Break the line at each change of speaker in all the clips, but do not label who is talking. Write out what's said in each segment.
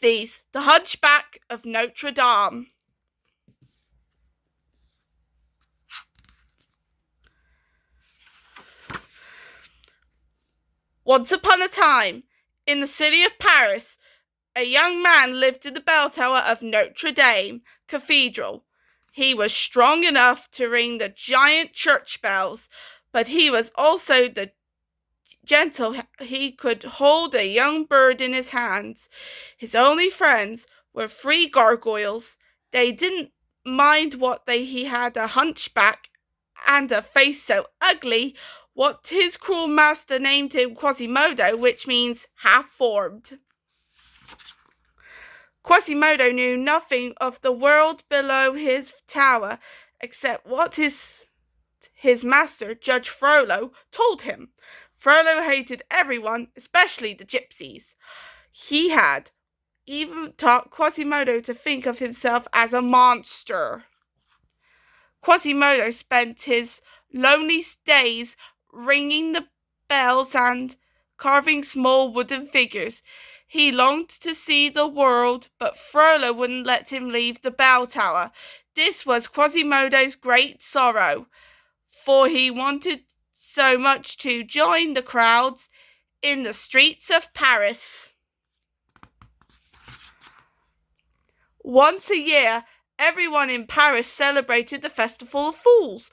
Disney's The Hunchback of Notre Dame. Once upon a time, in the city of Paris, a young man lived in the bell tower of Notre Dame Cathedral. He was strong enough to ring the giant church bells, but he was also the gentle. He could hold a young bird in his hands. His only friends were three gargoyles. They didn't mind he had a hunchback and a face so ugly what his cruel master named him Quasimodo, which means half-formed. Quasimodo knew nothing of the world below his tower except what his master, Judge Frollo, told him. Frollo hated everyone, especially the gypsies. He had even taught Quasimodo to think of himself as a monster. Quasimodo spent his lonely days ringing the bells and carving small wooden figures. He longed to see the world, but Frollo wouldn't let him leave the bell tower. This was Quasimodo's great sorrow, for he wanted so much to join the crowds in the streets of Paris. Once a year, everyone in Paris celebrated the Festival of Fools.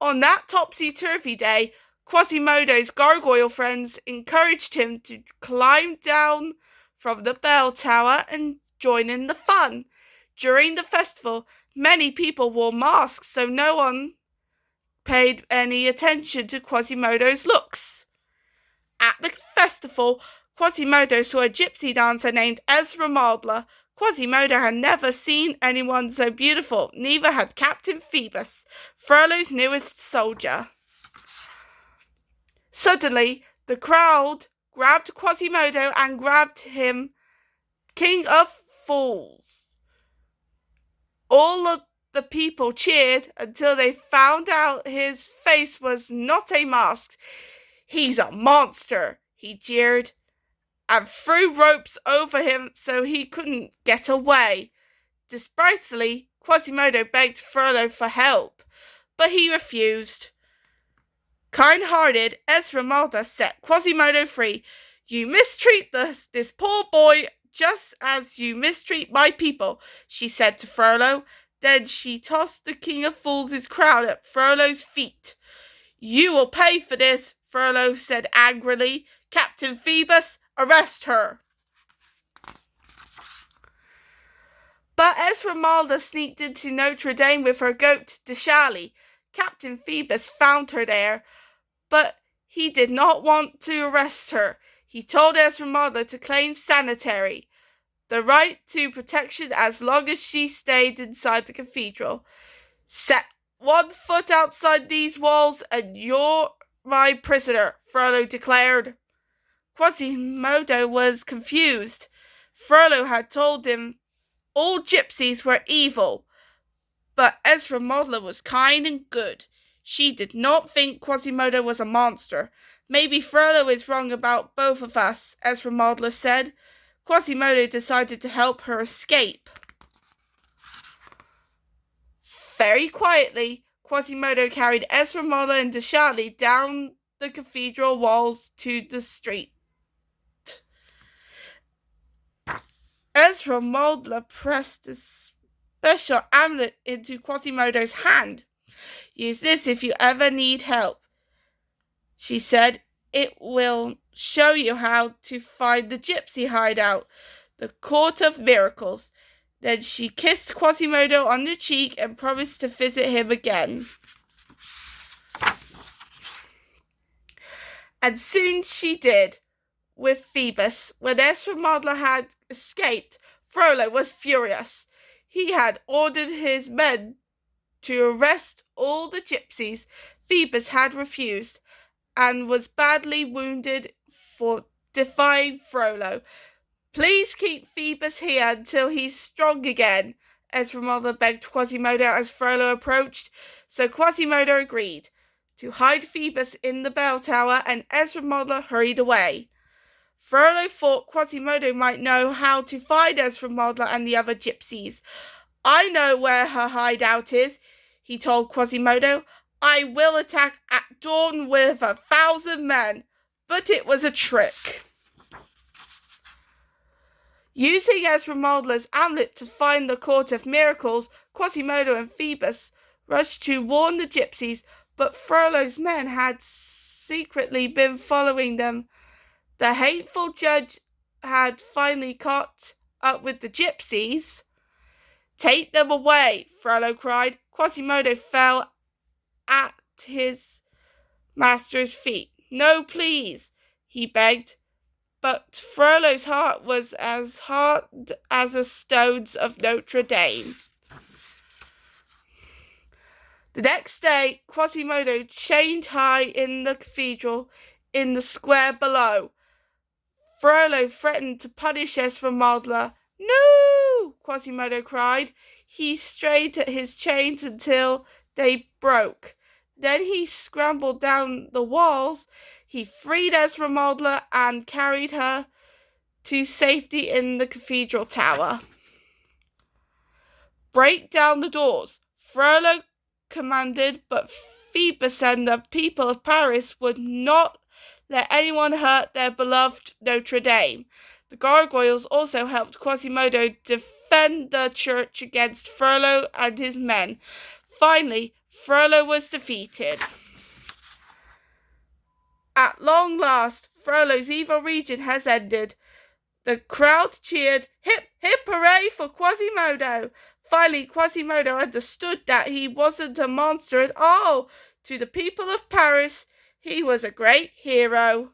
On that topsy-turvy day, Quasimodo's gargoyle friends encouraged him to climb down from the bell tower and join in the fun. During the festival, many people wore masks so no one paid any attention to Quasimodo's looks. At the festival, Quasimodo saw a gypsy dancer named Esmeralda. Quasimodo had never seen anyone so beautiful, neither had Captain Phoebus, Frollo's newest soldier. Suddenly, the crowd grabbed Quasimodo and grabbed him King of Fools. All of the people cheered until they found out his face was not a mask. "He's a monster," he jeered, and threw ropes over him so he couldn't get away. Desperately, Quasimodo begged Frollo for help, but he refused. Kind-hearted Esmeralda set Quasimodo free. "You mistreat this poor boy just as you mistreat my people," she said to Frollo. Then she tossed the King of Fools' crown at Frollo's feet. "You will pay for this," Frollo said angrily. "Captain Phoebus, arrest her." But Esmeralda sneaked into Notre Dame with her goat, Deshali. Captain Phoebus found her there, but he did not want to arrest her. He told Esmeralda to claim sanitary, the right to protection as long as she stayed inside the cathedral. "Set 1 foot outside these walls and you're my prisoner," Frollo declared. Quasimodo was confused. Frollo had told him all gypsies were evil, but Esmeralda was kind and good. She did not think Quasimodo was a monster. "Maybe Frollo is wrong about both of us," Esmeralda said. Quasimodo decided to help her escape. Very quietly, Quasimodo carried Esmeralda and Deshali down the cathedral walls to the street. Esmeralda pressed a special amulet into Quasimodo's hand. "Use this if you ever need help," she said. "It will show you how to find the gypsy hideout, the Court of Miracles." Then she kissed Quasimodo on the cheek and promised to visit him again. And soon she did, with Phoebus. When Esmeralda had escaped, Frollo was furious. He had ordered his men to arrest all the gypsies. Phoebus had refused and was badly wounded for defying Frollo. "Please keep Phoebus here until he's strong again," Esmeralda begged Quasimodo as Frollo approached. So Quasimodo agreed to hide Phoebus in the bell tower, and Esmeralda hurried away. Frollo thought Quasimodo might know how to find Esmeralda and the other gypsies. I know where her hideout is, he told Quasimodo. I will attack at dawn with 1,000 men. But it was a trick. Using Esmeralda's amulet to find the Court of Miracles, Quasimodo and Phoebus rushed to warn the gypsies, but Frollo's men had secretly been following them. The hateful judge had finally caught up with the gypsies. Take them away, Frollo cried. Quasimodo fell at his master's feet. No, please, he begged. But Frollo's heart was as hard as the stones of Notre Dame. The next day, Quasimodo chained high in the cathedral in the square below. Frollo threatened to punish Esmeralda. No! Quasimodo cried. He strained at his chains until they broke. Then he scrambled down the walls. He freed Esmeralda and carried her to safety in the cathedral tower. Break down the doors, Frollo commanded, but Phoebus and the people of Paris would not let anyone hurt their beloved Notre Dame. The gargoyles also helped Quasimodo defend the church against Frollo and his men. Finally, Frollo was defeated. At long last, Frollo's evil region has ended. The crowd cheered, hip, hip, hooray for Quasimodo. Finally, Quasimodo understood that he wasn't a monster at all. To the people of Paris, he was a great hero.